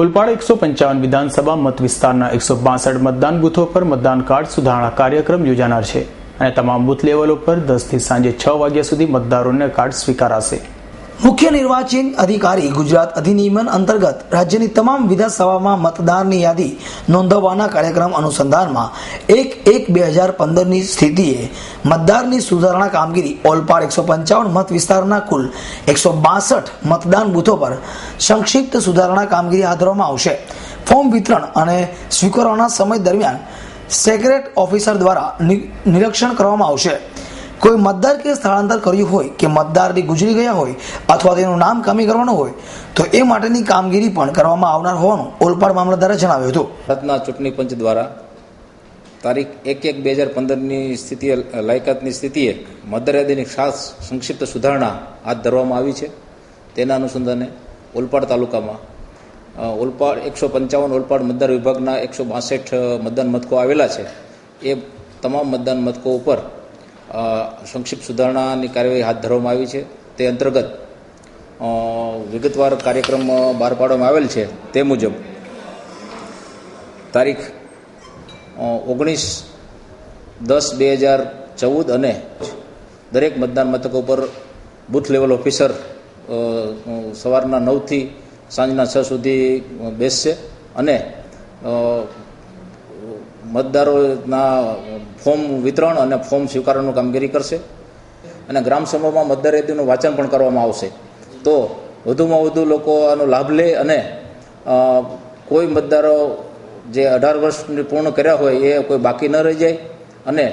ઓલપાડ 155 વિધાનસભા મત વિસ્તારના 162 મતદાન બૂથો પર મતદાન કાર્ડ સુધારણા કાર્યક્રમ યોજાનાર છે અને તમામ બૂથ લેવલો પર 10 થી સાંજે 6 વાગ્યા સુધી મતદારોને કાર્ડ સ્વીકારાશે। મુખ્ય નિર્વાચન અધિકારી ગુજરાત અધિનિયમ અંતર્ગત રાજ્યની તમામ વિધાનસભામાં મતદારની યાદી નોંધવાના કાર્યક્રમ અનુસંધાનમાં 1/1/2015ની સ્થિતિએ મતદારની સુધારણા કામગીરી ઓલપાડ 155 મત વિસ્તારના કુલ 162 મતદાન બૂથો પર સંક્ષિપ્ત સુધારણા કામગીરી હાથ ધરવામાં આવશે। ફોર્મ વિતરણ અને સ્વીકારવાના સમય દરમિયાન સેક્રેટરી ઓફિસર દ્વારા નિરીક્ષણ કરવામાં આવશે। કોઈ મતદાર કે સ્થળાંતર કર્યું હોય કે મતદારની ગુજરી ગયા હોય અથવા તેનું નામ કમી કરવાનું હોય તો એ માટેની કામગીરી પણ કરવામાં આવનાર હોવાનું ઓલપાડ મામલતદારે જણાવ્યું હતું। ભારતના ચૂંટણી પંચ દ્વારા તારીખ 1/1/2015ની સ્થિતિએ લાયકાતની સ્થિતિએ મતદાર યાદીની ખાસ સંક્ષિપ્ત સુધારણા હાથ ધરવામાં આવી છે। તેના અનુસંધાને ઓલપાડ તાલુકામાં ઓલપાડ 155 ઓલપાડ મતદાર વિભાગના 162 મતદાન મથકો આવેલા છે। એ તમામ મતદાન મથકો ઉપર સંક્ષિપ્ત સુધારણાની કાર્યવાહી હાથ ધરવામાં આવી છે। તે અંતર્ગત વિગતવાર કાર્યક્રમ બહાર પાડવામાં આવેલ છે। તે મુજબ તારીખ 19/10/2014 અને દરેક મતદાન મથકો પર બૂથ લેવલ ઓફિસર સવારના 9 થી સાંજના 6 સુધી બેસશે અને મતદારોના ફોર્મ વિતરણ અને ફોર્મ સ્વીકારવાની કામગીરી કરશે અને ગ્રામ સભામાં મતદાર યાદીનું વાંચન પણ કરવામાં આવશે। તો વધુમાં વધુ લોકો આનો લાભ લે અને કોઈ મતદારો જે 18 વર્ષ પૂર્ણ કર્યા હોય એ કોઈ બાકી ન રહી જાય અને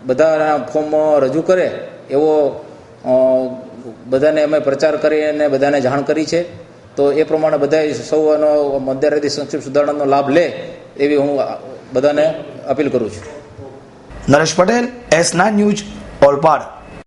બધાના ફોર્મ રજૂ કરે એવો બધાને અમે પ્રચાર કરી અને બધાને જાણ કરી છે। તો એ પ્રમાણે બધા સૌનો મતદાર યાદી સંક્ષિપ્ત સુધારણાનો લાભ લે એવી હું બધાને અપીલ કરું છું। Naresh Patel, S9 news, Olpad.